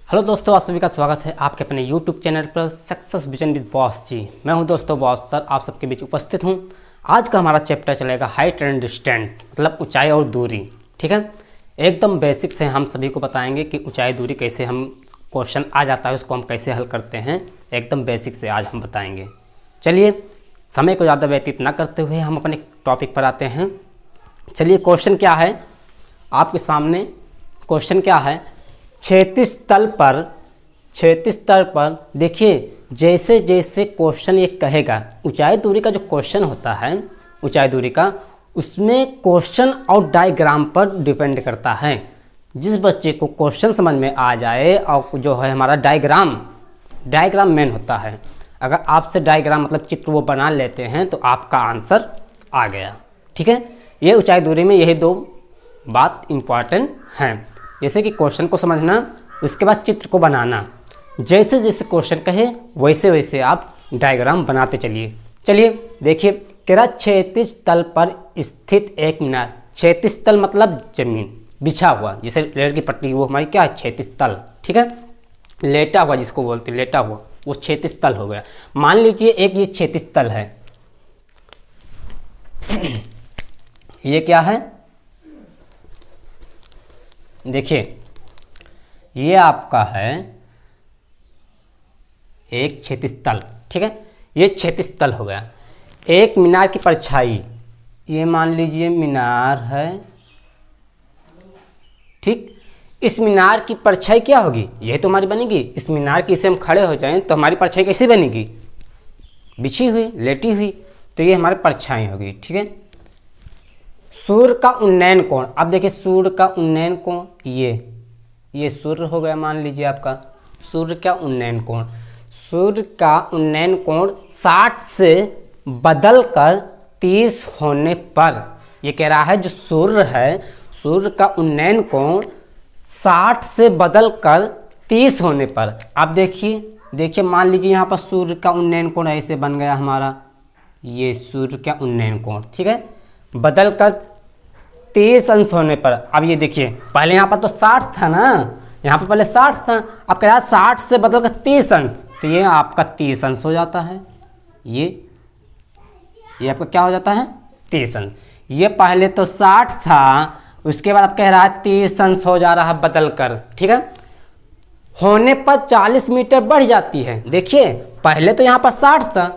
Hello दोस्तों, आप सभी का स्वागत है आपके अपने यूट्यूब चैनल पर सक्सेस विजन विद बॉस जी। मैं हूं दोस्तों बॉस सर, आप सबके बीच उपस्थित हूं। आज का हमारा चैप्टर चलेगा हाइट एंड डिस्टेंस, मतलब ऊंचाई और दूरी। ठीक है, एकदम बेसिक से हम सभी को बताएंगे कि ऊंचाई दूरी कैसे हम क्वेश्चन आ जाता है उसको हम कैसे हल करते हैं। एकदम बेसिक से आज हम बताएंगे। चलिए, समय को ज़्यादा व्यतीत न करते हुए हम अपने टॉपिक पर आते हैं। चलिए, क्वेश्चन क्या है आपके सामने? क्वेश्चन क्या है? क्षैतिज तल पर देखिए, जैसे जैसे क्वेश्चन ये कहेगा, ऊंचाई दूरी का जो क्वेश्चन होता है ऊंचाई दूरी का, उसमें क्वेश्चन और डायग्राम पर डिपेंड करता है। जिस बच्चे को क्वेश्चन समझ में आ जाए और जो है हमारा डायग्राम मेन होता है। अगर आपसे डायग्राम मतलब चित्र वो बना लेते हैं तो आपका आंसर आ गया। ठीक है, ये ऊंचाई दूरी में यही दो बात इम्पॉर्टेंट हैं, जैसे कि क्वेश्चन को समझना, उसके बाद चित्र को बनाना। जैसे जैसे क्वेश्चन कहे वैसे वैसे आप डायग्राम बनाते चलिए। चलिए देखिए, कह रहा क्षैतिज तल पर स्थित एक मीनार। क्षैतिज तल मतलब जमीन बिछा हुआ, जैसे रेल की पट्टी, वो हमारी क्या है? क्षैतिज तल। ठीक है, लेटा हुआ जिसको बोलते हैं, लेटा हुआ, वो क्षैतिज तल हो गया। मान लीजिए एक ये क्षैतिज तल है, ये क्या है? देखिए, ये आपका है एक क्षैतिज तल। ठीक है, ये क्षैतिज तल हो गया। एक मीनार की परछाई, ये मान लीजिए मीनार है। ठीक, इस मीनार की परछाई क्या होगी? यही तो हमारी बनेगी। इस मीनार की से हम खड़े हो जाएं तो हमारी परछाई कैसी बनेगी? बिछी हुई, लेटी हुई। तो ये हमारी परछाई होगी। ठीक है, सूर्य का उन्नयन कोण, अब देखिए सूर्य का उन्नयन कोण, ये सूर्य हो गया, मान लीजिए आपका सूर्य का उन्नयन कोण। सूर्य का उन्नयन कोण 60 से बदलकर 30 होने पर, ये कह रहा है जो सूर्य है, सूर्य का उन्नयन कोण 60 से बदलकर 30 होने पर। अब देखिए मान लीजिए यहाँ पर सूर्य का उन्नयन कोण ऐसे बन गया हमारा, ये सूर्य का उन्नयन कोण। ठीक है, बदलकर 30 अंश होने पर। अब ये देखिए, पहले यहाँ पर तो 60 था ना, यहाँ पर पहले 60 था, अब कह रहा है 60 से बदलकर 30 अंश, तो ये आपका 30 अंश हो जाता है। ये आपका क्या हो जाता है? 30 अंश। ये पहले तो 60 था, उसके बाद अब कह रहा है 30 अंश हो जा रहा है बदलकर। ठीक है, होने पर 40 मीटर बढ़ जाती है। देखिए, पहले तो यहाँ पर 60 था,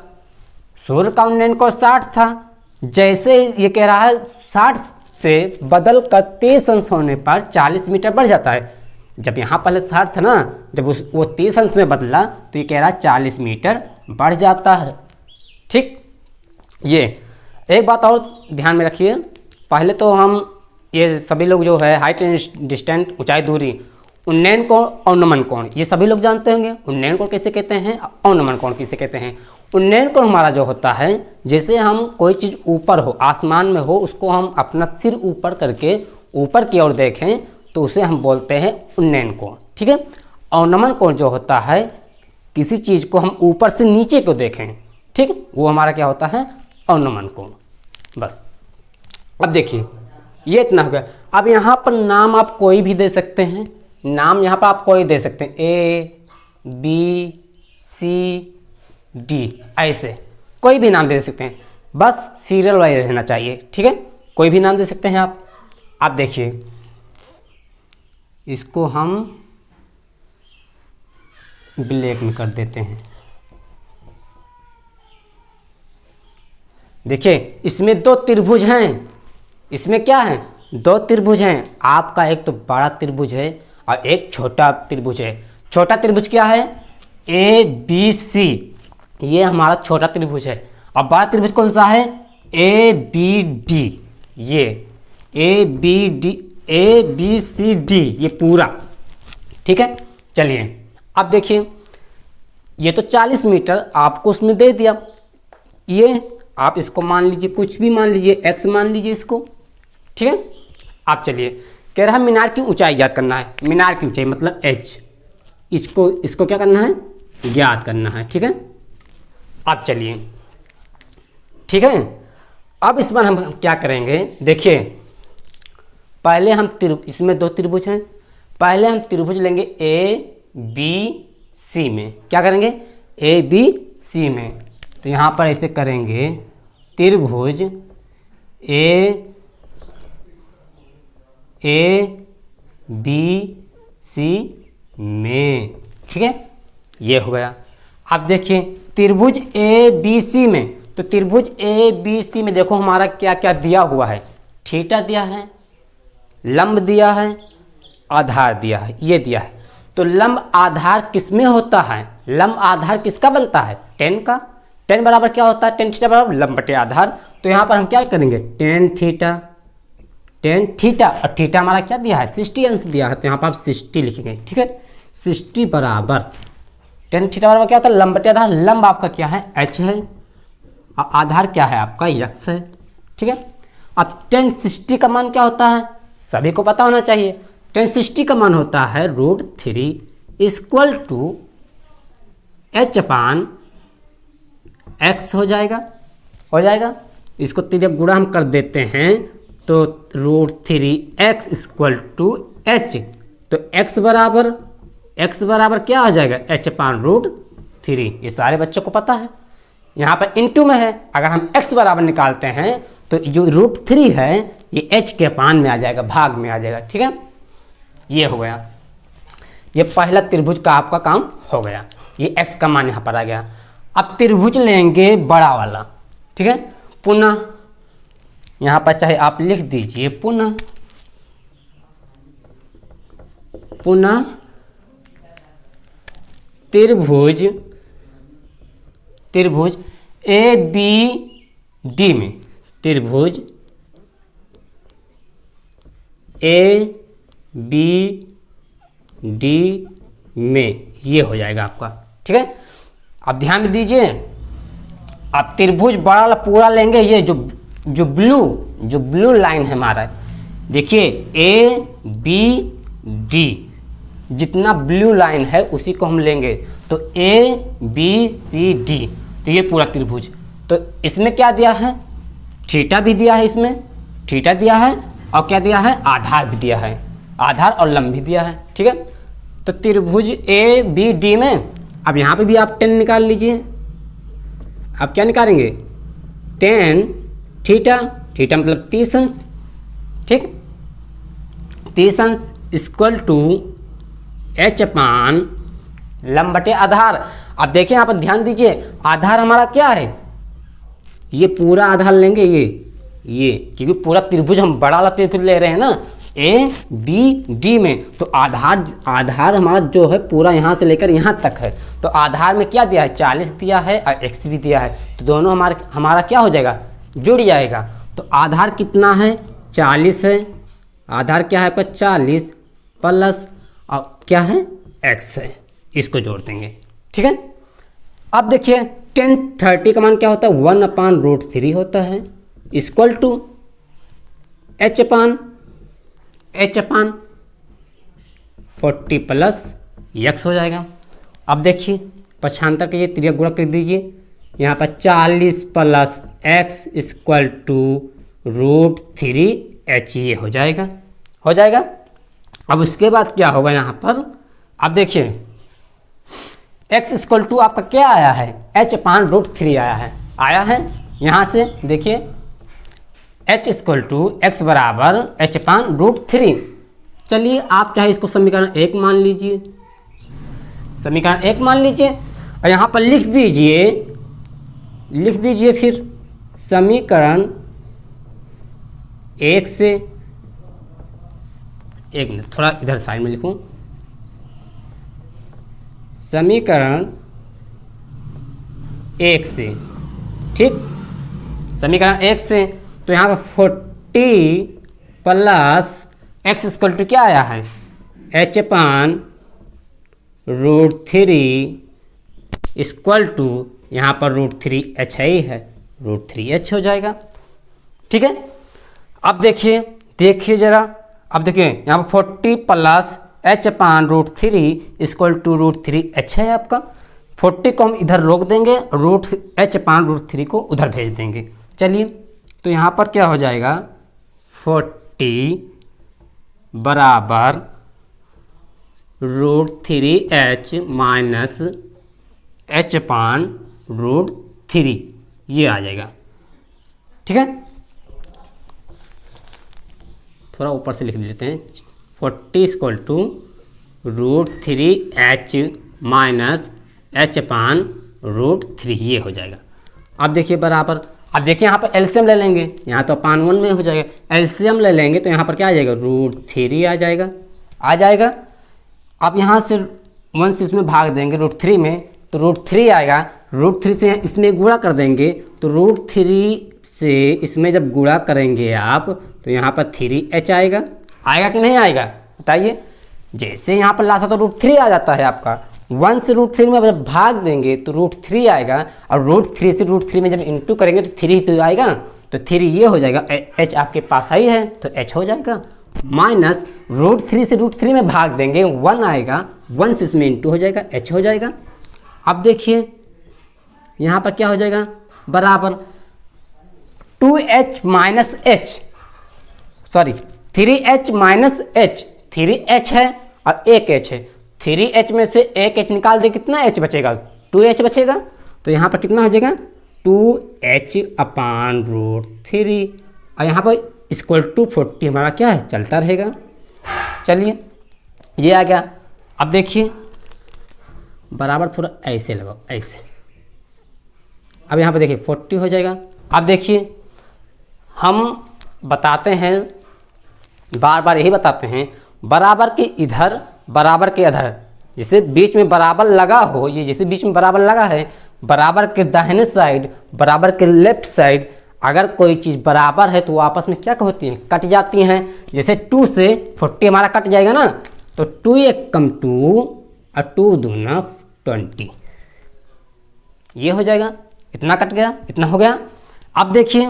सूर्य का उन्नयन को 60 था, जैसे ये कह रहा है 60 से बदल कर 30 अंश होने पर 40 मीटर बढ़ जाता है। जब यहाँ पहले 60 था ना, जब वो 30 अंश में बदला तो ये कह रहा है 40 मीटर बढ़ जाता है। ठीक, ये एक बात और ध्यान में रखिए। पहले तो हम ये सभी लोग जो है हाइट एंड डिस्टेंस, ऊंचाई दूरी, उन्नयन कोण और नमन कोण, ये सभी लोग जानते होंगे। उन्नयन कोण किसे कहते हैं और नमन कोण किसे कहते हैं? उन्नयन कोण हमारा जो होता है, जैसे हम कोई चीज़ ऊपर हो, आसमान में हो, उसको हम अपना सिर ऊपर करके ऊपर की ओर देखें तो उसे हम बोलते हैं उन्नयन कोण। ठीक है, और नमन कोण जो होता है, किसी चीज़ को हम ऊपर से नीचे को देखें, ठीक, वो हमारा क्या होता है? अवनमन कोण। बस, अब देखिए ये इतना हो गया। अब यहाँ पर नाम आप कोई भी दे सकते हैं, नाम यहाँ पर आप कोई दे सकते हैं, A B C D, ऐसे कोई भी नाम दे सकते हैं, बस सीरियल वाइज रहना चाहिए। ठीक है, कोई भी नाम दे सकते हैं आप। आप देखिए, इसको हम ब्लैक में कर देते हैं। देखिए, इसमें 2 त्रिभुज हैं, इसमें क्या है? 2 त्रिभुज हैं। आपका एक तो बड़ा त्रिभुज है और एक छोटा त्रिभुज है। छोटा त्रिभुज क्या है? ABC, ये हमारा छोटा त्रिभुज है। और बड़ा त्रिभुज कौन सा है? ABD, ये ABCD, ये पूरा। ठीक है, चलिए अब देखिए, ये तो 40 मीटर आपको उसमें दे दिया। ये आप इसको मान लीजिए, कुछ भी मान लीजिए, x मान लीजिए इसको। ठीक है, आप चलिए, कह रहा है मीनार की ऊंचाई ज्ञात करना है। मीनार की ऊंचाई मतलब h, इसको क्या करना है? ज्ञात करना है। ठीक है, आप चलिए, ठीक है, अब इस बार हम क्या करेंगे? देखिए, पहले हम इसमें 2 त्रिभुज हैं, पहले हम त्रिभुज लेंगे बी सी में, क्या करेंगे, ए बी सी में। तो यहाँ पर ऐसे करेंगे, त्रिभुज ए बी सी में, ठीक है, ये हो गया। अब देखिए त्रिभुज ए बी सी में, तो त्रिभुज ए बी सी में देखो हमारा क्या क्या दिया हुआ है, थीटा दिया है, लंब दिया है, आधार दिया है, ये दिया है। तो लंब आधार किसमें होता है, लंब आधार किसका बनता है, टेन का। टेन बराबर क्या होता है, टेन थीटा बराबर लंब बटे आधार। तो यहाँ पर हम क्या करेंगे, टेन थीटा और थीटा हमारा क्या दिया है, 60 अंश दिया है, तो यहाँ पर आप 60 लिखेंगे, ठीक है। 60 बराबर टेन थीटा बराबर क्या होता है, लंब बटे आधार। लंब आपका क्या है, एच है, और आधार क्या है आपका, यक्स है, ठीक है। अब टेन 60 का मान क्या होता है, सभी को पता होना चाहिए। टेन 60 का मान होता है √3 equal to H upon X हो जाएगा। इसको तिर्यक गुणा हम कर देते हैं, तो √3x इक्वल टू एच। तो x बराबर क्या आ जाएगा, h अपान √3। ये सारे बच्चों को पता है। यहाँ पर इनटू में है, अगर हम x बराबर निकालते हैं तो जो √3 है ये h के अपान में आ जाएगा, भाग में आ जाएगा, ठीक है। ये हो गया, ये पहला त्रिभुज का आपका काम हो गया। ये x का मान यहाँ पर आ गया। अब त्रिभुज लेंगे बड़ा वाला, ठीक है। पुनः यहाँ पर चाहे आप लिख दीजिए, पुनः त्रिभुज ए बी डी में, त्रिभुज ए बी डी में ये हो जाएगा आपका, ठीक है। अब ध्यान दीजिए, आप त्रिभुज बड़ा वाला पूरा लेंगे, ये जो ब्लू लाइन है हमारा, देखिए ए बी डी जितना ब्लू लाइन है उसी को हम लेंगे, तो ए बी सी डी, तो ये पूरा त्रिभुज। तो इसमें क्या दिया है, थीटा भी दिया है, इसमें थीटा दिया है, और क्या दिया है, आधार भी दिया है, आधार और लंब भी दिया है, ठीक है। तो त्रिभुज ए बी डी में अब यहाँ पे भी आप 10 निकाल लीजिए। आप क्या निकालेंगे, टेन थीटा मतलब 30 अंश, ठीक, 30 अंश इक्वल टू एच अपान लंब बटे आधार। अब देखिए यहाँ पर ध्यान दीजिए, आधार हमारा क्या है, ये पूरा आधार लेंगे, ये क्योंकि पूरा त्रिभुज हम बड़ा वाला त्रिभुज ले रहे हैं ना, ए बी डी में, तो आधार हमारा जो है पूरा यहाँ से लेकर यहाँ तक है। तो आधार में क्या दिया है, 40 दिया है और x भी दिया है, तो दोनों हमारा क्या हो जाएगा, जुड़ जाएगा। तो आधार कितना है, 40 है, आधार क्या है आपका 40 प्लस और क्या है x है, इसको जोड़ देंगे, ठीक है। अब देखिए टेन 30 का मान क्या होता है, 1 अपान √3 होता है, equal to h upon 40 plus x हो जाएगा। अब देखिए पक्षांतर के ये तिर्यक गुणा कर दीजिए, यहाँ पर 40 plus x equal to √3h, ये हो जाएगा। अब उसके बाद क्या होगा यहाँ पर, अब देखिए x इक्वल टू आपका क्या आया है, h अपान √3 आया है। यहाँ से देखिए h इक्वल टू x बराबर h अपान √3। चलिए आप चाहे इसको समीकरण 1 मान लीजिए, और यहाँ पर लिख दीजिए फिर समीकरण 1 से, एक मिनट थोड़ा इधर साइड में लिखूं, समीकरण 1 से, ठीक, समीकरण 1 से। तो यहाँ पर 40 प्लस x इक्वल टू क्या आया है, h अपान √3 इक्वल टू, यहाँ पर √3h है, √3h हो जाएगा, ठीक है। अब देखिए जरा, अब देखिए यहाँ पर 40 plus h upon √3 equal to √3h है आपका। 40 को हम इधर रोक देंगे, h अपान √3 को उधर भेज देंगे। चलिए तो यहाँ पर क्या हो जाएगा, 40 बराबर √3h माइनस h/√3 ये आ जाएगा। ठीक है, थोड़ा ऊपर से लिख लेते हैं। 40 = √3h माइनस h/√3 ये हो जाएगा। अब देखिए बराबर, अब देखिए यहाँ पर एलसीएम ले लेंगे, यहाँ तो अपान 1 में हो जाएगा। एलसीएम ले लेंगे तो यहाँ पर क्या आ जाएगा, √3 आ जाएगा। अब यहाँ से 1 से इसमें भाग देंगे √3 में तो √3 आएगा। √3 से इसमें गुणा कर देंगे तो √3 से इसमें जब गुणा करेंगे आप तो यहाँ पर 3h आएगा कि नहीं आएगा बताइए। जैसे यहाँ पर लाता तो √3 आ जाता है आपका। 1 से √3 में जब भाग देंगे तो √3 आएगा, और √3 से √3 में जब इंटू करेंगे तो 3 तो आएगा, तो 3 ये हो जाएगा। h आपके पास आई है तो h हो जाएगा। माइनस √3 से √3 में भाग देंगे 1 आएगा, 1 से इसमें इंटू हो जाएगा, h हो जाएगा। अब देखिए यहाँ पर क्या हो जाएगा, बराबर 2h minus h, sorry 3h minus h, 3h है और 1h है। 3h में से 1h निकाल दे, कितना h बचेगा, 2h बचेगा। तो यहाँ पर कितना हो जाएगा, 2h/√3, और यहाँ पर =40 हमारा क्या है, चलता रहेगा। चलिए ये आ गया। अब देखिए बराबर थोड़ा ऐसे लगाओ, ऐसे। अब यहाँ पर देखिए 40 हो जाएगा। अब देखिए हम बताते हैं, बार बार यही बताते हैं, बराबर के इधर बराबर के अधर, जैसे बीच में बराबर लगा हो, ये जैसे बीच में बराबर लगा है, बराबर के दाहिने साइड बराबर के लेफ्ट साइड अगर कोई चीज़ बराबर है तो वो आपस में क्या होती हैं, कट जाती हैं। जैसे 2 से 40 हमारा कट जाएगा ना, तो 2 × 2 और 2 दूना 20, ये हो जाएगा। इतना कट गया, इतना हो गया। अब देखिए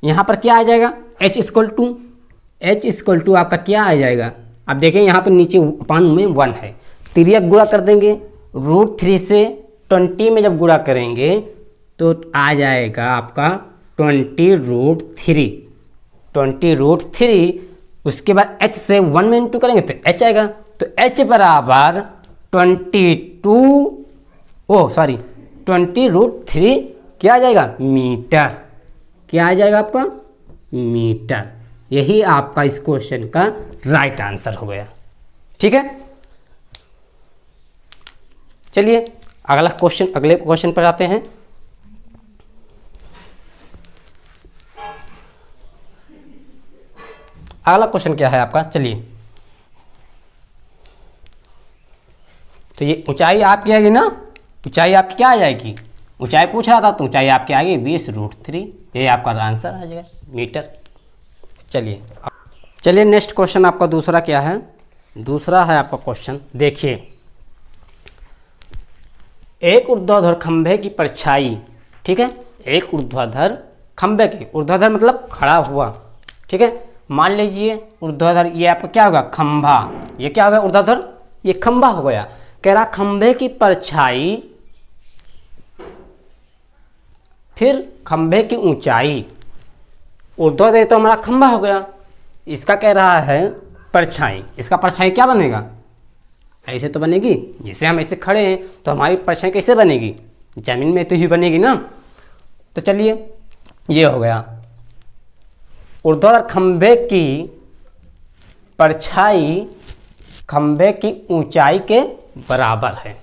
यहाँ पर क्या आ जाएगा, h = आपका क्या आ जाएगा। अब देखिए यहाँ पर नीचे अपान में 1 है, तिर्यक गुणा कर देंगे। √3 से 20 में जब गुणा करेंगे तो आ जाएगा आपका 20√3। उसके बाद h से 1 में इंटू करेंगे तो h आएगा। तो h बराबर 20√3 क्या आ जाएगा, मीटर। क्या आ जाएगा आपका, मीटर। यही आपका इस क्वेश्चन का राइट आंसर हो गया। ठीक है, चलिए अगले क्वेश्चन पर आते हैं। अगला क्वेश्चन क्या है आपका, चलिए। तो ये ऊंचाई आपकी आएगी ना, ऊंचाई आपकी क्या आ जाएगी, ऊंचाई पूछ रहा था तो ऊंचाई आपकी आएगी 20√3, ये आपका आंसर आ जाएगा, मीटर। चलिए नेक्स्ट क्वेश्चन आपका दूसरा क्या है, दूसरा है आपका क्वेश्चन, देखिए। एक ऊर्ध्वाधर खंभे की परछाई, ठीक है, एक ऊर्ध्वाधर खंभे की, ऊर्ध्वाधर मतलब खड़ा हुआ, ठीक है। मान लीजिए ऊर्ध्वाधर, ये आपका क्या होगा, खंभा। ये क्या होगा, ऊर्ध्वाधर, ये खंभा हो गया। कह रहा खंभे की परछाई फिर खंभे की ऊंचाई। ऊर्ध्वाधर तो हमारा खंभा हो गया, इसका कह रहा है परछाई। इसका परछाई क्या बनेगा, ऐसे तो बनेगी, जैसे हम ऐसे खड़े हैं तो हमारी परछाई कैसे बनेगी, जमीन में तो ही बनेगी ना। तो चलिए ये हो गया, ऊर्ध्वाधर खंभे की परछाई खंभे की ऊंचाई के बराबर है।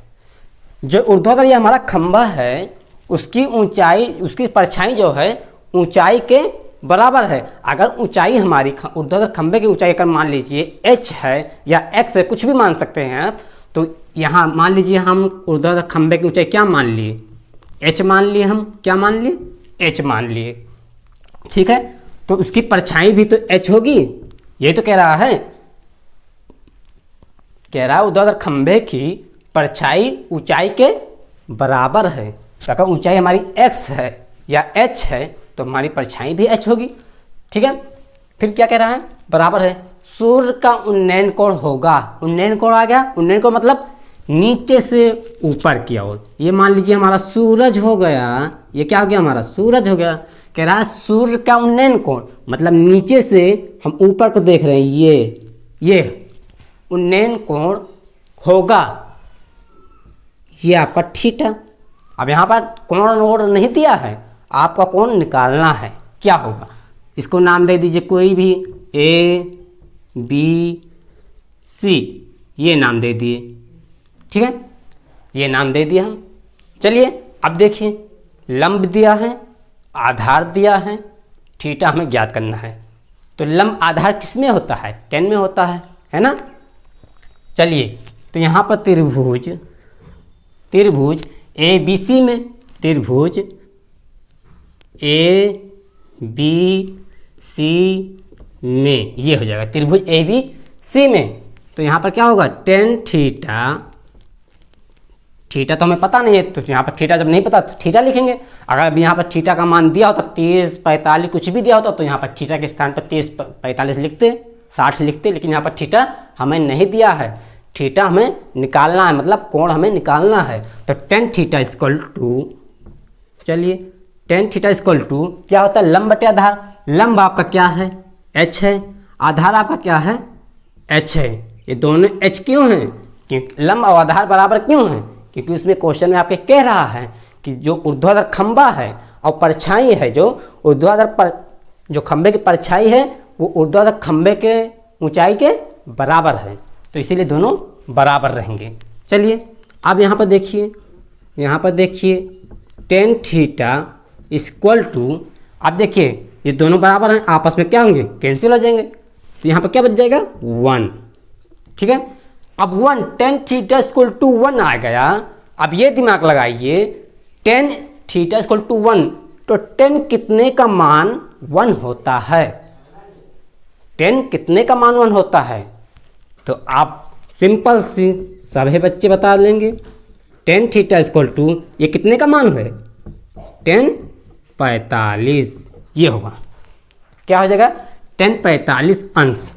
जो ऊर्ध्वाधर ये हमारा खंभा है उसकी ऊंचाई, उसकी परछाई जो है ऊंचाई के बराबर है। अगर ऊंचाई हमारी ऊर्ध्वाधर खंभे की ऊंचाई अगर मान लीजिए h है या x है, कुछ भी मान सकते हैं आप, तो यहाँ मान लीजिए हम ऊर्ध्वाधर खंभे की ऊंचाई क्या मान लिए, h मान लिए, हम क्या मान लिए, h मान लिए, ठीक है। तो उसकी परछाई भी तो h होगी, ये तो कह रहा है, ऊर्ध्वाधर खंभे की परछाई ऊंचाई के बराबर है। तो अगर ऊंचाई हमारी x है या h है तो हमारी परछाई भी h होगी, ठीक है। फिर क्या कह रहा है, बराबर है, सूर्य का उन्नयन कोण होगा। उन्नयन कोण आ गया, उन्नयन कोण मतलब नीचे से ऊपर की ओर। ये मान लीजिए हमारा सूरज हो गया, ये क्या हो गया, हमारा सूरज हो गया। कह रहा है सूर्य का उन्नयन कोण मतलब नीचे से हम ऊपर को देख रहे हैं, ये उन्नयन कोण होगा, ये आपका थीटा। अब यहाँ पर कोण और नहीं दिया है, आपका कोण निकालना है, क्या होगा? इसको नाम दे दीजिए कोई भी, ए बी सी, ये नाम दे दिए, ठीक है, ये नाम दे दिया हम। चलिए अब देखिए, लंब दिया है, आधार दिया है, थीटा हमें ज्ञात करना है। तो लंब आधार किस में होता है? tan में होता है ना। चलिए, तो यहाँ पर त्रिभुज ए बी सी में, त्रिभुज ए बी सी में, ये हो जाएगा त्रिभुज ए बी सी में। तो यहाँ पर क्या होगा? tan थीटा, थीटा तो हमें पता नहीं है, तो यहाँ पर थीटा जब नहीं पता तो थीटा लिखेंगे। अगर अभी यहाँ पर थीटा का मान दिया होता 30, 45 कुछ भी दिया होता, तो यहाँ पर थीटा के स्थान पर 30, 45 लिखते, 60 लिखते, लेकिन यहाँ पर थीटा हमें नहीं दिया है। थीटा हमें निकालना है, मतलब कोण हमें निकालना है। तो tan थीटा इक्वल टू, चलिए tan थीटा इक्वल टू क्या होता है? लंब बटे आधार। लंब आपका क्या है? h है, आधार आपका क्या है? h है। ये दोनों h क्यों हैं? क्योंकि लंब और आधार बराबर क्यों हैं? क्योंकि उसमें क्वेश्चन में आपके कह रहा है कि जो ऊर्ध्वाधर खंभा है और परछाई है, जो ऊर्ध्वाधर पर जो खंभे की परछाई है वो ऊर्ध्वाधर खंभे के ऊंचाई के बराबर है, तो इसीलिए दोनों बराबर रहेंगे। चलिए अब यहाँ पर देखिए, tan थीटा इक्वल टू, अब देखिए ये दोनों बराबर हैं, आपस में क्या होंगे? कैंसिल हो जाएंगे। तो यहाँ पर क्या बच जाएगा? 1, ठीक है। अब 1 tan थीटा इक्वल टू 1 आ गया। अब ये दिमाग लगाइए, tan थीटा इक्वल टू 1, तो tan कितने का मान 1 होता है? tan कितने का मान 1 होता है? तो आप सिंपल सी सभी बच्चे बता लेंगे। tan थीटा इक्वल टू, ये कितने का मान है? tan 45, ये होगा, क्या हो जाएगा? tan 45 अंश।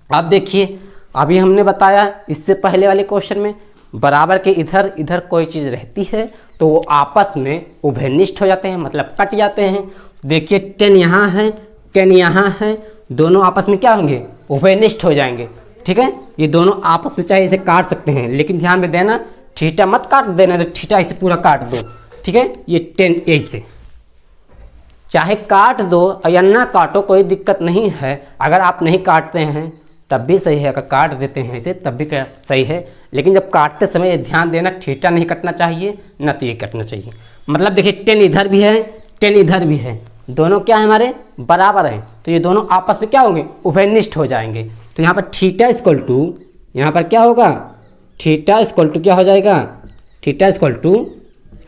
अब देखिए, अभी हमने बताया इससे पहले वाले क्वेश्चन में, बराबर के इधर इधर कोई चीज़ रहती है तो वो आपस में उभयनिष्ठ हो जाते हैं, मतलब कट जाते हैं। देखिए tan यहाँ है, tan यहाँ है, दोनों आपस में क्या होंगे? उभयनिष्ठ हो जाएंगे, ठीक है। ये दोनों आपस में चाहे इसे काट सकते हैं, लेकिन ध्यान में देना थीटा मत काट देना, तो थीटा इसे पूरा काट दो, ठीक है। ये tan ऐसे चाहे काट दो या ना काटो, कोई दिक्कत नहीं है। अगर आप नहीं काटते हैं तब भी सही है, अगर काट देते हैं इसे तब भी सही है, लेकिन जब काटते समय ये ध्यान देना थीटा नहीं कटना चाहिए, न तो ये कटना चाहिए। मतलब देखिए tan इधर भी है, tan इधर भी है, दोनों क्या है? हमारे बराबर हैं, तो ये दोनों आपस में क्या होंगे? उभयनिष्ठ हो जाएंगे। तो यहाँ पर थीटा इक्वल टू, यहाँ पर क्या होगा? थीटा इक्वल टू क्या हो जाएगा? थीटा इक्वल टू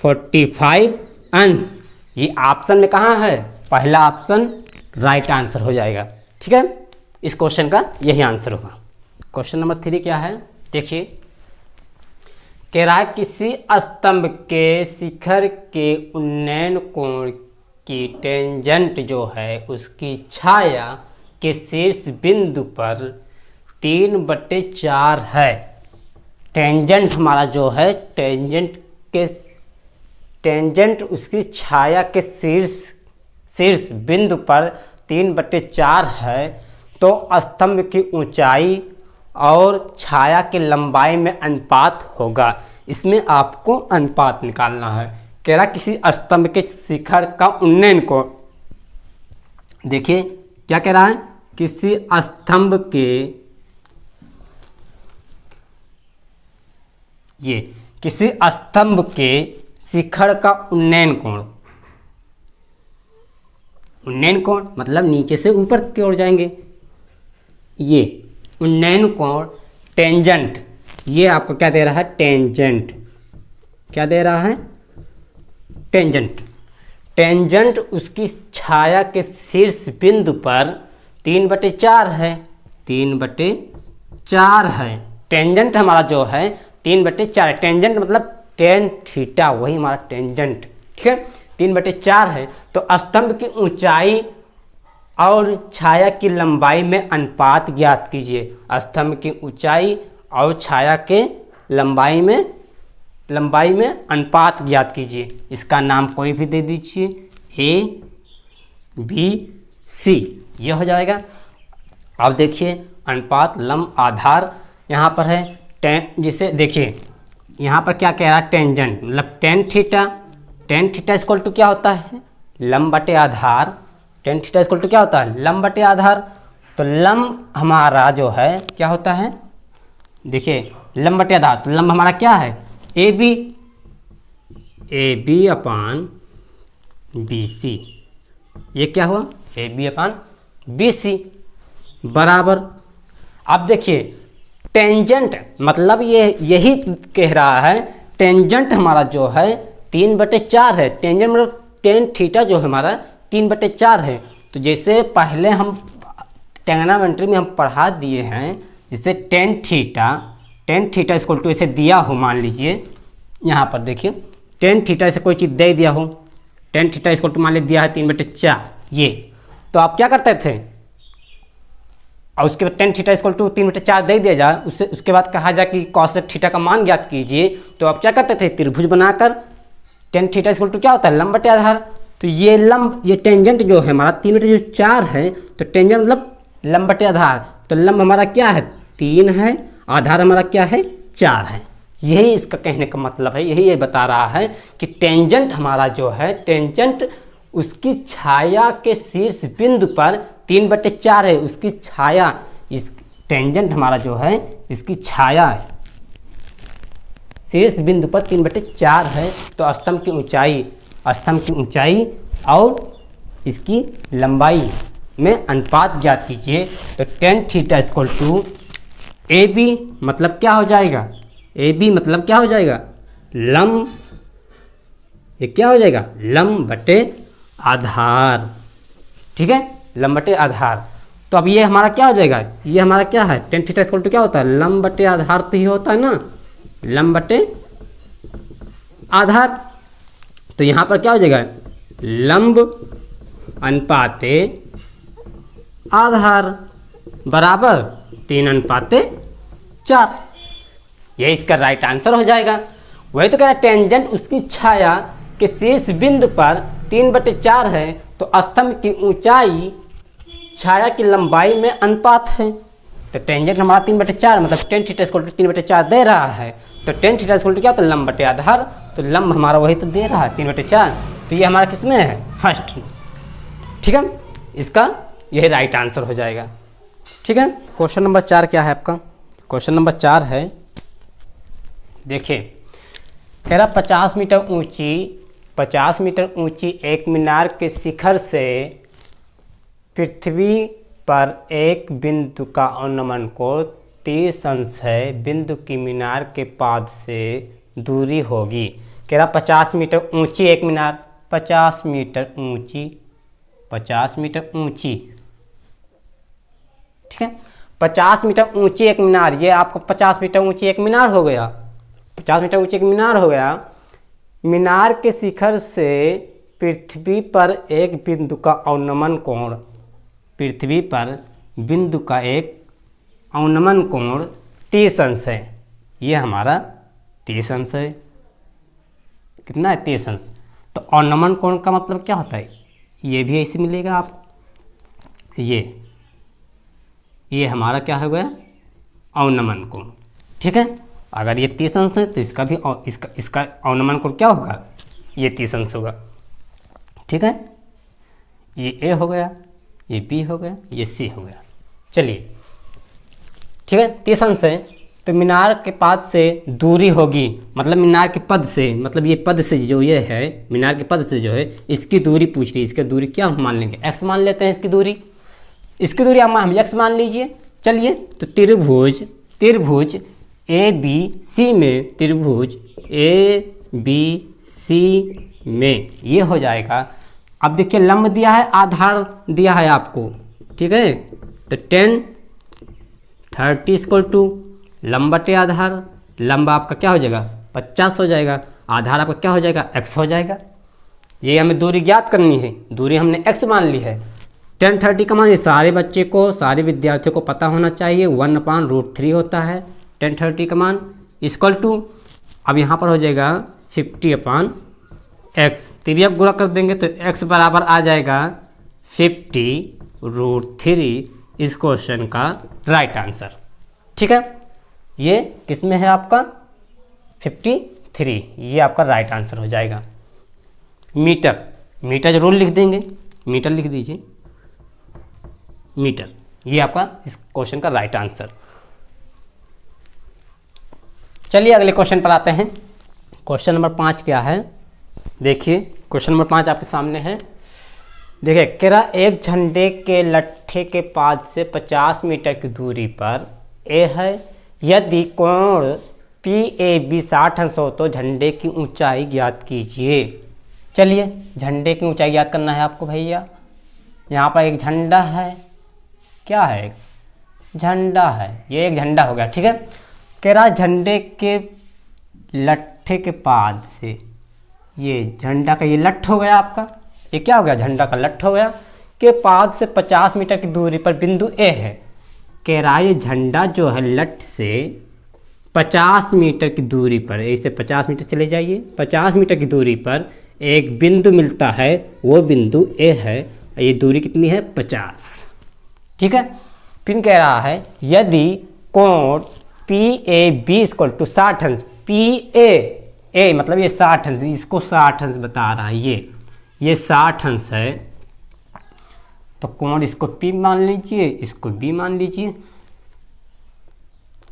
45 अंश। ये ऑप्शन में कहाँ है? पहला ऑप्शन राइट आंसर हो जाएगा, ठीक है। इस क्वेश्चन का यही आंसर होगा। क्वेश्चन नंबर 3 क्या है? देखिए, कह रहा है किसी स्तंभ के शिखर के उन्नयन कोण की टेंजेंट जो है उसकी छाया के शीर्ष बिंदु पर 3/4 है। टेंजेंट हमारा जो है, टेंजेंट उसकी छाया के शीर्ष बिंदु पर 3/4 है, तो स्तंभ की ऊंचाई और छाया की लंबाई में अनुपात होगा। इसमें आपको अनुपात निकालना है। कह रहा किसी स्तंभ के शिखर का उन्नयन को, देखिए क्या कह रहा है? किसी स्तंभ के, ये किसी स्तंभ के शिखर का उन्नयन कोण, उन्नयन कोण मतलब नीचे से ऊपर की ओर जाएंगे, ये उन्नयन कोण टेंजेंट, ये आपको क्या दे रहा है? टेंजेंट। क्या दे रहा है? टेंजेंट। टेंजेंट उसकी छाया के शीर्ष बिंदु पर 3/4 है, 3/4 है। टेंजेंट हमारा जो है 3/4, टेंजेंट मतलब tan थीटा, वही हमारा टेंजेंट, ठीक है। 3/4 है, तो स्तंभ की ऊंचाई और छाया की लंबाई में अनुपात ज्ञात कीजिए। स्तंभ की ऊंचाई और छाया के लंबाई में अनुपात ज्ञात कीजिए। इसका नाम कोई भी दे दीजिए, A B C, ये हो जाएगा। अब देखिए अनुपात लंब आधार यहाँ पर है जिसे देखिए यहाँ पर क्या कह रहा है, टेंजेंट मतलब टेन थीटा इक्वल टू क्या होता है, लंब बटे आधार। टेन थीटा इक्वल टू क्या होता है, लंब बटे आधार। तो लंब हमारा जो है क्या होता है, देखिए लंब बटे आधार, तो लंब हमारा क्या है, A B upon B C. ये क्या हुआ, A B upon B C बराबर। अब देखिए टेंजेंट मतलब ये यही कह रहा है, टेंजेंट हमारा जो है 3/4 है। टेंजेंट मतलब टेन थीटा जो है हमारा 3/4 है। तो जैसे पहले हम ट्रिग्नोमेट्री में हम पढ़ा दिए हैं, जैसे टेन थीटा इक्वल टू इसे दिया हो, मान लीजिए यहाँ पर देखिए टेन थीटा से कोई चीज़ दे दिया हो, टेन थीटा इक्वल टू मान लीजिए दिया है 3/4 ये, तो आप क्या करते थे, और उसके बाद टेन थीटा इक्वल टू 3/4 दे दिया जाए, उसके बाद कहा जाए कि कॉसेक थीटा का मान ज्ञात कीजिए, तो आप क्या करते थे, त्रिभुज बनाकर टेन थीटा इक्वल टू क्या होता है, लंब बटे आधार। तो ये लंब, ये टेंजेंट जो है हमारा 3/4 है, तो टेंजेंट मतलब लंब बटे आधार। तो लंब हमारा क्या है, 3 है, आधार हमारा क्या है, 4 है। यही इसका कहने का मतलब है, यही ये बता रहा है कि टेंजेंट हमारा जो है, टेंजेंट उसकी छाया के शीर्ष बिंदु पर 3/4 है, उसकी छाया, इस टेंजेंट हमारा जो है इसकी छाया शीर्ष बिंदु पर 3/4 है। तो स्तंभ की ऊंचाई और इसकी लंबाई में अनुपात ज्ञात कीजिए। तो tan theta equal to A B मतलब क्या हो जाएगा, ए बी मतलब क्या हो जाएगा, लंब, ये क्या हो जाएगा, लंब बटे आधार। ठीक है, लंब बटे आधार। तो अब ये हमारा क्या हो जाएगा, ये हमारा क्या है, टेन थीटा इक्वल टू क्या होता है, लंब बटे आधार तो ही होता है ना, लंब बटे आधार। तो यहाँ पर क्या हो जाएगा, लंब अनुपाते आधार बराबर 3/4। ये इसका राइट आंसर हो जाएगा। वही तो कह रहा है, टेंजेंट उसकी छाया के शीर्ष बिंदु पर 3/4 है, तो स्तंभ की ऊंचाई छाया की लंबाई में अनुपात है। तो टेंजेंट हमारा 3/4 मतलब टेन थीटा इक्वल टू 3/4 दे रहा है। तो टेन थीटा इक्वल टू क्या होता है, लंब बटे आधार। तो लंब हमारा वही तो दे रहा है 3/4। तो ये हमारा किस में है, फर्स्ट। ठीक है, इसका यही राइट आंसर हो जाएगा। ठीक है, क्वेश्चन नंबर 4 क्या है आपका, क्वेश्चन नंबर 4 है, देखिए कह रहा 50 मीटर ऊंची एक मीनार के शिखर से पृथ्वी पर एक बिंदु का अनुमान कोण 30 अंश है, बिंदु की मीनार के पाद से दूरी होगी। कह रहा 50 मीटर ऊंची एक मीनार, 50 मीटर ऊंची, ठीक है, 50 मीटर ऊंची एक मीनार, ये आपको 50 मीटर ऊंची एक मीनार हो गया, 50 मीटर ऊंची एक मीनार हो गया। मीनार के शिखर से पृथ्वी पर एक बिंदु का अवनमन कोण, पृथ्वी पर बिंदु का एक अवनमन कोण 30 अंश है। ये हमारा 30 अंश है, कितना है, 30 अंश। तो अवनमन कोण का मतलब क्या होता है, ये भी ऐसे मिलेगा आपको, ये हमारा क्या हो गया, अवनमन कोण। ठीक है, अगर ये 30 अंश है तो इसका भी इसका अवनमन कोण क्या होगा, ये 30 अंश होगा। ठीक है, ये ए हो गया, ये बी हो गया, ये सी हो गया। चलिए ठीक है, 30 अंश है, तो मीनार के पाद से दूरी होगी, मतलब मीनार के पद से, मतलब ये पद से जो ये है, मीनार के पद से जो है इसकी दूरी पूछ रही है। इसकी दूरी क्या हम मान लेंगे, x मान लेते हैं इसकी दूरी हम x मान लीजिए। चलिए, तो त्रिभुज ए बी सी में, त्रिभुज ए बी सी में ये हो जाएगा। अब देखिए लंब दिया है, आधार दिया है आपको, ठीक है, तो 10 30 इक्वल टू लंब बटे आधार, लंब आपका क्या हो जाएगा 50 हो जाएगा, आधार आपका क्या हो जाएगा x हो जाएगा। ये हमें दूरी ज्ञात करनी है, दूरी हमने x मान ली है। 10 30 का मान ये सारे बच्चे को, सारे विद्यार्थियों को पता होना चाहिए, 1/√3 होता है 10 30 का मान, इक्वल टू, अब यहाँ पर हो जाएगा 50/x, तिर्यक गुणा कर देंगे तो x बराबर आ जाएगा 50√3, इस क्वेश्चन का राइट आंसर। ठीक है, ये किस में है आपका 53, ये आपका राइट आंसर हो जाएगा। मीटर, मीटर जरूर लिख देंगे, मीटर लिख दीजिए, मीटर, ये आपका इस क्वेश्चन का राइट आंसर। चलिए अगले क्वेश्चन पर आते हैं। क्वेश्चन नंबर 5 क्या है, देखिए क्वेश्चन नंबर 5 आपके सामने है। देखिए कह रहा एक झंडे के लट्ठे के पाद से 50 मीटर की दूरी पर ए है, यदि कोण PAB 60 अंश हो तो झंडे की ऊंचाई ज्ञात कीजिए। चलिए झंडे की ऊंचाई ज्ञात करना है आपको भैया। यहाँ पर एक झंडा है, क्या है, झंडा है, ये एक झंडा हो गया, ठीक है। कह रहा झंडे के लट्ठे के पाद से, ये झंडा का ये लट्ठ हो गया आपका, ये क्या हो गया, झंडा का लट्ठ हो गया, के पाद से 50 मीटर की दूरी पर बिंदु ए है। कह रहा ये झंडा जो है लट्ठ से 50 मीटर की दूरी पर, ऐसे 50 मीटर चले जाइए, 50 मीटर की दूरी पर एक बिंदु मिलता है, वो बिंदु ए है, ये दूरी कितनी है 50, ठीक है। फिर कह रहा है यदि कोण PAB = 60 अंश, PA मतलब ये 60 अंश, इसको 60 अंश बता रहा है, ये 60 अंश है, तो कोण इसको P मान लीजिए, इसको B मान लीजिए,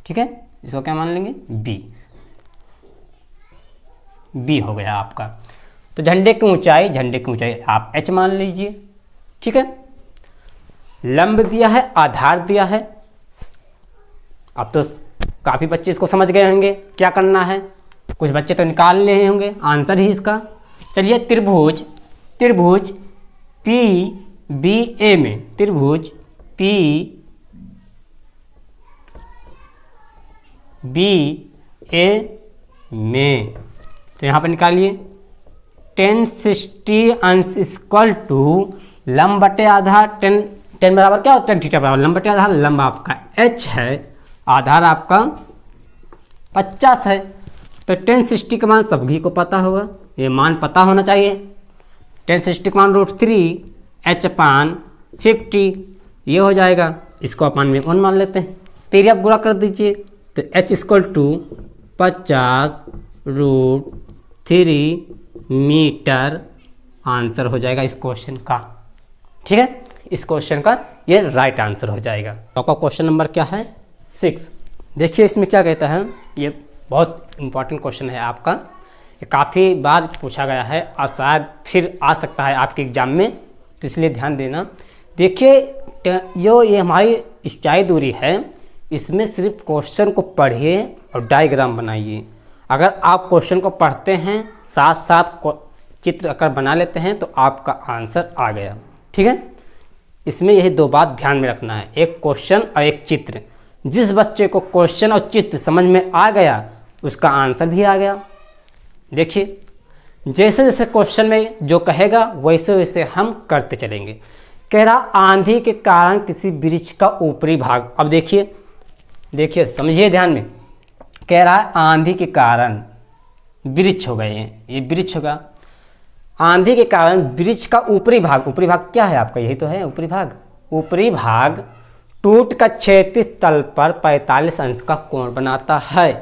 ठीक है, इसको क्या मान लेंगे B हो गया आपका। तो झंडे की ऊंचाई आप H मान लीजिए, ठीक है। लंब दिया है, आधार दिया है, अब तो काफ़ी बच्चे इसको समझ गए होंगे क्या करना है, कुछ बच्चे तो निकाल लिए होंगे आंसर ही इसका। चलिए त्रिभुज PBA में, त्रिभुज PBA में, तो यहाँ पर निकालिए tan 60 अंश इक्वल टू लंब बटे आधार, टेन बराबर क्या होता है, थीटा बराबर लंब बटे आधार, लंब आपका H है, आधार आपका 50 है, तो tan 60 का मान सभी को पता होगा, ये मान पता होना चाहिए। tan 60 का मान √3 H/50 ये हो जाएगा, इसको अपन में 1 मान लेते हैं, तेरी आप गुणा कर दीजिए, तो H = 50 √3 मीटर आंसर हो जाएगा इस क्वेश्चन का, ठीक है। इस क्वेश्चन का ये राइट आंसर हो जाएगा। आपका क्वेश्चन नंबर क्या है 6। देखिए इसमें क्या कहता है, ये बहुत इंपॉर्टेंट क्वेश्चन है आपका, ये काफ़ी बार पूछा गया है और शायद फिर आ सकता है आपके एग्जाम में, तो इसलिए ध्यान देना। देखिए जो ये हमारी ऊंचाई दूरी है, इसमें सिर्फ क्वेश्चन को पढ़िए और डायग्राम बनाइए। अगर आप क्वेश्चन को पढ़ते हैं साथ साथ चित्र अगर बना लेते हैं तो आपका आंसर आ गया, ठीक है। इसमें यही 2 बात ध्यान में रखना है, एक क्वेश्चन और एक चित्र। जिस बच्चे को क्वेश्चन और चित्र समझ में आ गया उसका आंसर भी आ गया। देखिए जैसे जैसे क्वेश्चन में जो कहेगा वैसे वैसे हम करते चलेंगे। कह रहा आंधी के कारण किसी वृक्ष का ऊपरी भाग, अब देखिए समझिए ध्यान में, कह रहा है आंधी के कारण वृक्ष हो गए हैं, ये वृक्ष होगा, आंधी के कारण वृक्ष का ऊपरी भाग क्या है आपका, यही तो है ऊपरी भाग टूट कर क्षैतिज तल पर 45 अंश का कोण बनाता है,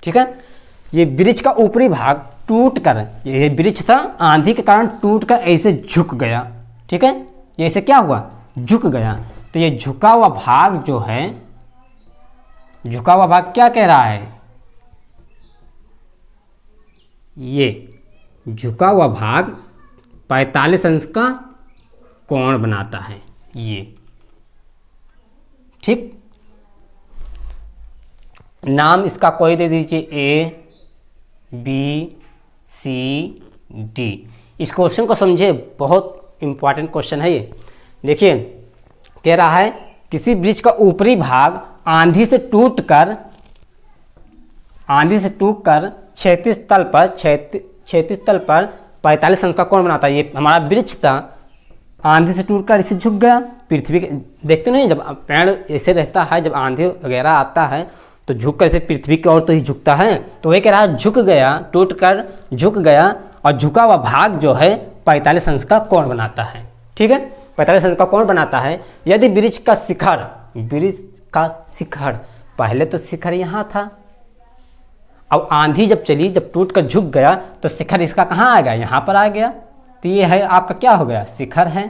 ठीक है। ये वृक्ष का ऊपरी भाग टूट कर, ये वृक्ष था आंधी के कारण टूट कर ऐसे झुक गया, ठीक है, ये ऐसे क्या हुआ, झुक गया। तो ये झुका हुआ भाग जो है, झुका हुआ भाग क्या कह रहा है, ये झुका हुआ भाग 45 अंश का कोण बनाता है, ये ठीक। नाम इसका कोई दे दीजिए ABCD। इस क्वेश्चन को समझे, बहुत इंपॉर्टेंट क्वेश्चन है ये। देखिए कह रहा है किसी वृक्ष का ऊपरी भाग आंधी से टूटकर क्षैतिज तल पर 45 अंश का कोण बनाता है। ये हमारा वृक्ष था, आंधी से टूटकर इसे झुक गया। पृथ्वी के देखते नहीं, जब पेड़ ऐसे रहता है, जब आंधी वगैरह आता है तो झुक कर ऐसे पृथ्वी की ओर तो ही झुकता है, तो वही कह रहा है झुक गया, टूटकर झुक गया, और झुका हुआ भाग जो है 45 अंश का कोण बनाता है, ठीक है, 45 अंश का कोण बनाता है। यदि वृक्ष का शिखर पहले तो शिखर यहाँ था, अब आंधी जब चली, जब टूट कर झुक गया तो शिखर इसका कहाँ आ गया, यहाँ पर आ गया। तो ये है आपका क्या हो गया, शिखर है।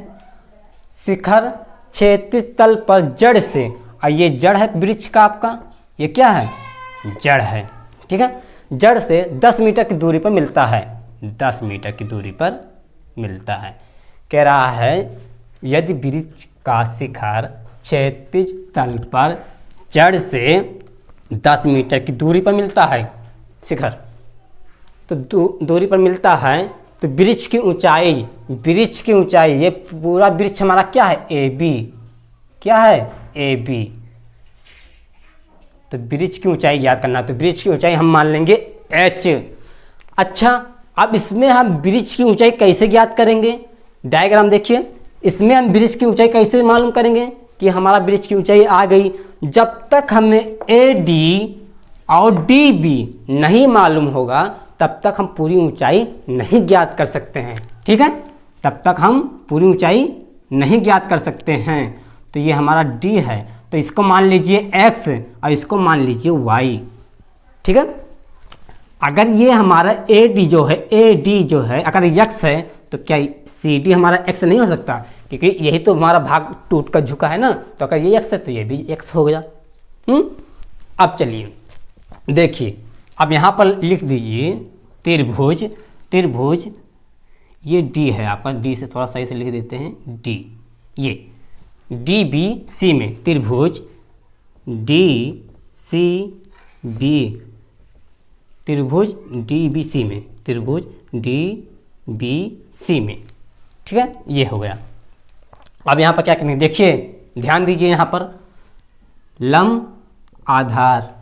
शिखर क्षैतिज तल पर जड़ से, और ये जड़ है वृक्ष का आपका, ये क्या है, जड़ है, ठीक है। जड़ से 10 मीटर की दूरी पर मिलता है, 10 मीटर की दूरी पर मिलता है। कह रहा है यदि वृक्ष का शिखर क्षैतिज तल पर जड़ से 10 मीटर की दूरी पर मिलता है, शिखर तो दूरी पर मिलता है, तो वृक्ष की ऊंचाई, वृक्ष की ऊंचाई, ये पूरा वृक्ष हमारा क्या है, ए बी, क्या है, ए बी। तो वृक्ष की ऊंचाई याद करना, तो वृक्ष की ऊंचाई हम मान लेंगे h। अच्छा, अब इसमें हम वृक्ष की ऊंचाई कैसे ज्ञात करेंगे, डायग्राम देखिए। इसमें हम वृक्ष की ऊंचाई कैसे मालूम करेंगे कि हमारा वृक्ष की ऊंचाई आ गई, जब तक हमें ए डी और डी बी नहीं मालूम होगा तब तक हम पूरी ऊंचाई नहीं ज्ञात कर सकते हैं, ठीक है। तब तक हम पूरी ऊंचाई नहीं ज्ञात कर सकते हैं। तो ये हमारा डी है, तो इसको मान लीजिए x और इसको मान लीजिए y, ठीक है। अगर ये हमारा ए डी जो है, ए डी जो है अगर x है तो क्या सी डी हमारा x नहीं हो सकता, क्योंकि यही तो हमारा भाग टूट कर झुका है ना। तो अगर ये x है तो ये भी x हो गया। अब चलिए देखिए, अब यहाँ पर लिख दीजिए त्रिभुज, त्रिभुज ये D है आपका, D से थोड़ा सही से लिख देते हैं D, ये डी बी सी में, त्रिभुज डी सी बी, त्रिभुज डी बी सी में, त्रिभुज डी बी सी में, ठीक है, ये हो गया। अब यहाँ पर क्या करेंगे, देखिए ध्यान दीजिए, यहाँ पर लंब आधार,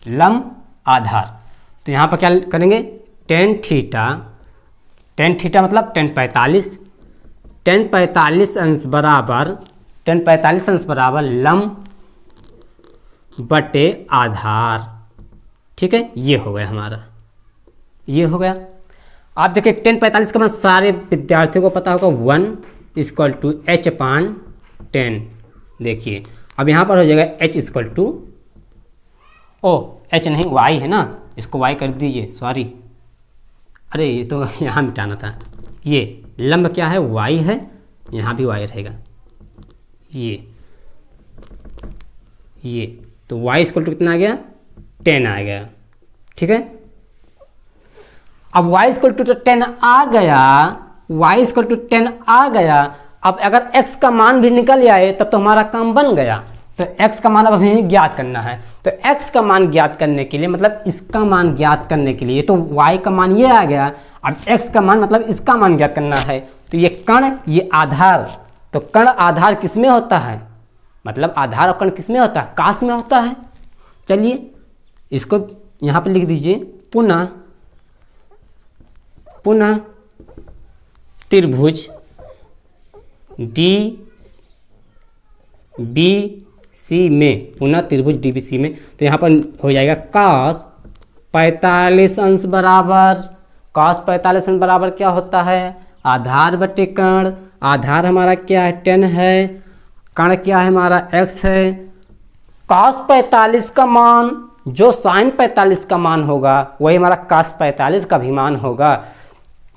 लंब आधार, तो यहाँ पर क्या करेंगे, टेन थीटा, टेन थीटा मतलब टेन 45, टेन 45 अंश बराबर, टेन 45 अंश बराबर लंब बटे आधार, ठीक है, ये हो गया हमारा, ये हो गया। आप देखिए टेन 45 का मतलब सारे विद्यार्थियों को पता होगा 1 इक्वल टू एच अपान 10। देखिए अब यहाँ पर हो जाएगा h इक्वल टू, ओ h नहीं y है ना, इसको y कर दीजिए, सॉरी, अरे ये तो यहाँ मिटाना था। ये लंब क्या है, y है, यहाँ भी y रहेगा, ये तो y इक्वल टू कितना आ गया, 10 आ गया, ठीक है। अब y इक्वल टू 10 आ गया, y इक्वल टू 10 आ गया। अब अगर x का मान भी निकल आए तब तो हमारा काम बन गया। तो x का मान अब हमें ज्ञात करना है, तो x का मान ज्ञात करने के लिए मतलब इसका मान ज्ञात करने के लिए, तो y का मान ये आ गया, अब x का मान मतलब इसका मान ज्ञात करना है। तो ये कण, ये आधार, तो कण आधार किस में होता है, मतलब आधार और कण किस में होता है, काश में होता है। चलिए इसको यहाँ पर लिख दीजिए, पुनः पुनः त्रिभुज डी बी सी में, पुनः त्रिभुज डी बी सी में, तो यहाँ पर हो जाएगा cos 45 अंश बराबर, cos 45 अंश बराबर क्या होता है, आधार बटे कण, आधार हमारा क्या है 10 है, कण क्या है हमारा x है। cos 45 का मान जो sin 45 का मान होगा वही हमारा cos 45 का भी मान होगा।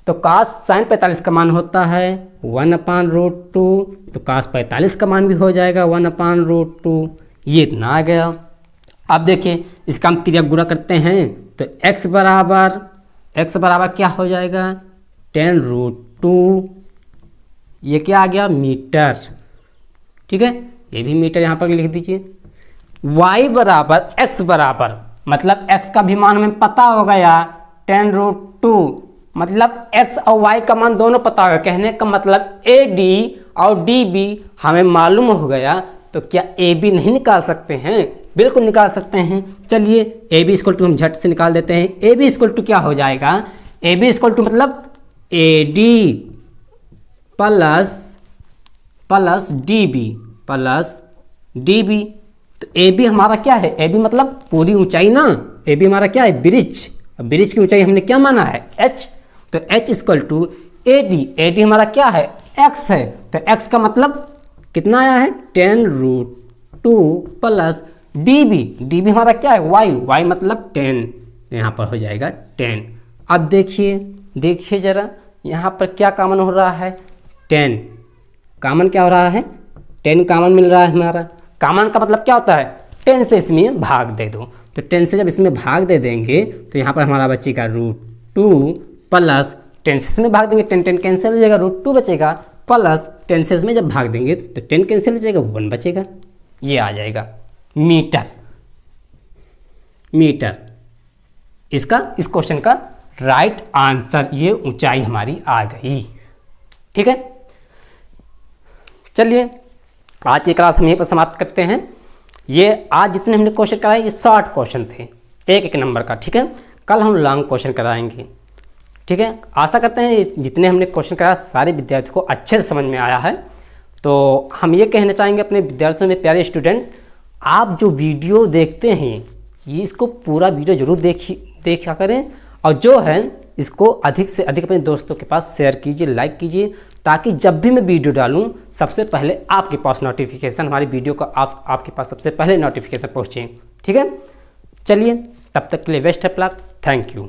तो cos sin 45 का मान होता है 1/√2, तो cos 45 का मान भी हो जाएगा 1/√2, ये इतना आ गया। अब देखिए इसका हम क्रिया गुणा करते हैं, तो x बराबर क्या हो जाएगा 10√2, ये क्या आ गया मीटर, ठीक है, ये भी मीटर यहाँ पर लिख दीजिए। y बराबर x बराबर मतलब x का भी मान हमें पता हो गया 10√2, मतलब x और y का मान दोनों पता होगा, कहने का मतलब AD और DB हमें मालूम हो गया। तो क्या AB नहीं निकाल सकते हैं, बिल्कुल निकाल सकते हैं। चलिए AB इक्वल टू हम झट से निकाल देते हैं। AB इक्वल टू क्या हो जाएगा, AB इक्वल टू मतलब AD प्लस DB। तो AB हमारा क्या है, AB मतलब पूरी ऊंचाई ना, AB हमारा क्या है वृक्ष, वृक्ष की ऊंचाई हमने क्या माना है h, तो h इक्वल टू AD हमारा क्या है x है, तो x का मतलब कितना आया है 10√2 प्लस डी बी हमारा क्या है, वाई मतलब 10, यहाँ पर हो जाएगा 10। अब देखिए ज़रा यहाँ पर क्या कॉमन हो रहा है, 10 कॉमन क्या हो रहा है, 10 कॉमन मिल रहा है हमारा। कॉमन का मतलब क्या होता है, 10 से इसमें भाग दे दो, तो 10 से जब इसमें भाग दे देंगे तो यहाँ पर हमारा बचेगा √2 प्लस 10 से इसमें भाग देंगे, 10 कैंसिल हो जाएगा, √2 बचेगा प्लस 10 से इसमें जब भाग देंगे तो 10 कैंसिल हो जाएगा, 1 बचेगा। ये आ जाएगा मीटर। इसका इस क्वेश्चन का राइट आंसर, ये ऊंचाई हमारी आ गई। ठीक है, चलिए आज की क्लास हम यहीं पर समाप्त करते हैं। ये आज जितने हमने क्वेश्चन कराए ये शॉर्ट क्वेश्चन थे, एक नंबर का। ठीक है, कल हम लॉन्ग क्वेश्चन कराएंगे। ठीक है, आशा करते हैं जितने हमने क्वेश्चन कराया सारे विद्यार्थियों को अच्छे से समझ में आया है। तो हम ये कहना चाहेंगे अपने विद्यार्थियों में, प्यारे स्टूडेंट, आप जो वीडियो देखते हैं ये इसको पूरा वीडियो जरूर देखा करें, और जो है इसको अधिक से अधिक अपने दोस्तों के पास शेयर कीजिए, लाइक कीजिए, ताकि जब भी मैं वीडियो डालूं सबसे पहले आपके पास नोटिफिकेशन, हमारी वीडियो का आपके पास सबसे पहले नोटिफिकेशन पहुँचे। ठीक है, चलिए तब तक के लिए best of luck, thank you.